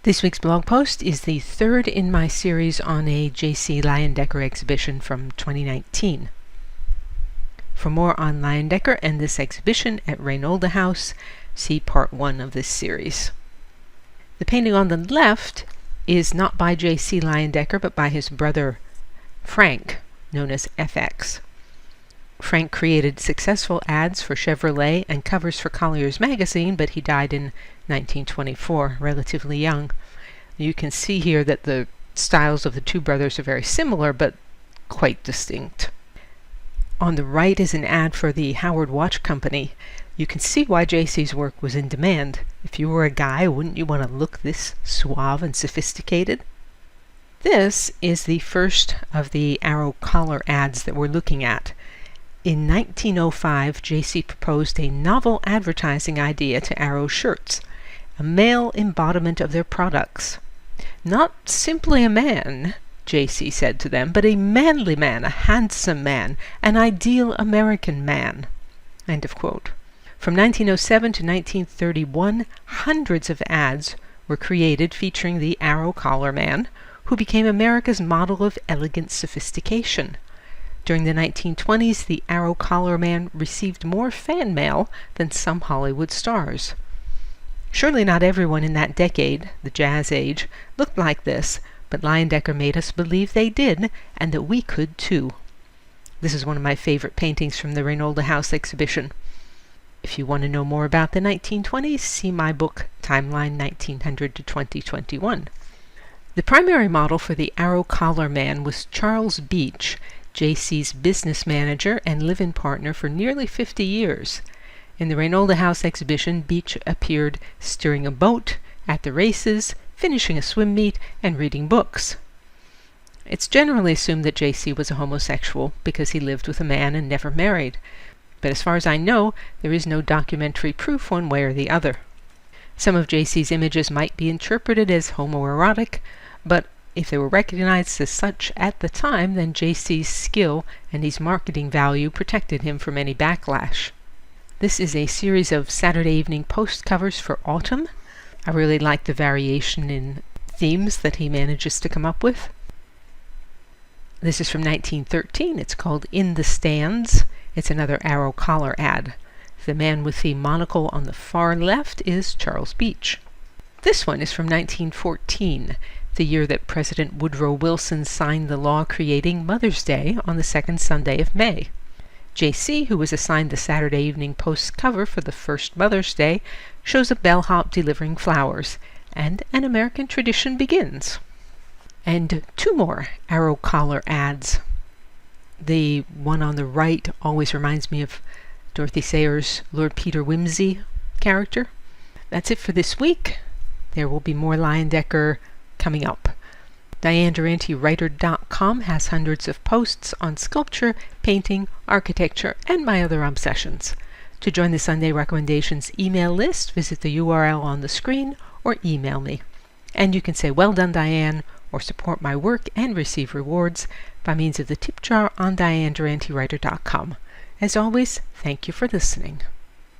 This week's blog post is the third in my series on a J.C. Leyendecker exhibition from 2019. For more on Leyendecker and this exhibition at Leyendecker House, see part 1 of this series. The painting on the left is not by J.C. Leyendecker but by his brother Frank, known as FX. Frank created successful ads for Chevrolet and covers for Collier's magazine, but he died in 1924, relatively young. You can see here that the styles of the two brothers are very similar, but quite distinct. On the right is an ad for the Howard Watch Company. You can see why JC's work was in demand. If you were a guy, wouldn't you want to look this suave and sophisticated? This is the first of the Arrow collar ads that we're looking at. In 1905, J.C. proposed a novel advertising idea to Arrow shirts, a male embodiment of their products. Not simply a man, J.C. said to them, but a manly man, a handsome man, an ideal American man. End of quote. From 1907 to 1931, hundreds of ads were created featuring the Arrow collar man, who became America's model of elegant sophistication. During the 1920s, the Arrow collar man received more fan mail than some Hollywood stars. Surely not everyone in that decade, the Jazz Age, looked like this, but Leyendecker made us believe they did, and that we could too. This is one of my favorite paintings from the Leyendecker House exhibition. If you want to know more about the 1920s, see my book, Timeline 1900 to 2021. The primary model for the Arrow collar man was Charles Beach, J.C.'s business manager and live-in partner for nearly 50 years. In the Leyendecker House exhibition, Beach appeared steering a boat, at the races, finishing a swim meet, and reading books. It's generally assumed that J.C. was a homosexual because he lived with a man and never married. But as far as I know, there is no documentary proof one way or the other. Some of J.C.'s images might be interpreted as homoerotic, but if they were recognized as such at the time, then J.C.'s skill and his marketing value protected him from any backlash. This is a series of Saturday Evening Post covers for autumn. I really like the variation in themes that he manages to come up with. This is from 1913. It's called In the Stands. It's another Arrow collar ad. The man with the monocle on the far left is Charles Beach. This one is from 1914. The year that President Woodrow Wilson signed the law creating Mother's Day on the second Sunday of May. J.C., who was assigned the Saturday Evening Post cover for the first Mother's Day, shows a bellhop delivering flowers, and an American tradition begins. And two more Arrow collar ads. The one on the right always reminds me of Dorothy Sayers' Lord Peter Wimsey character. That's it for this week. There will be more Leyendecker coming up. DianeDuranteWriter.com has hundreds of posts on sculpture, painting, architecture, and my other obsessions. To join the Sunday Recommendations email list, visit the URL on the screen or email me. And you can say, "Well done, Diane," or support my work and receive rewards by means of the tip jar on DianeDuranteWriter.com. As always, thank you for listening.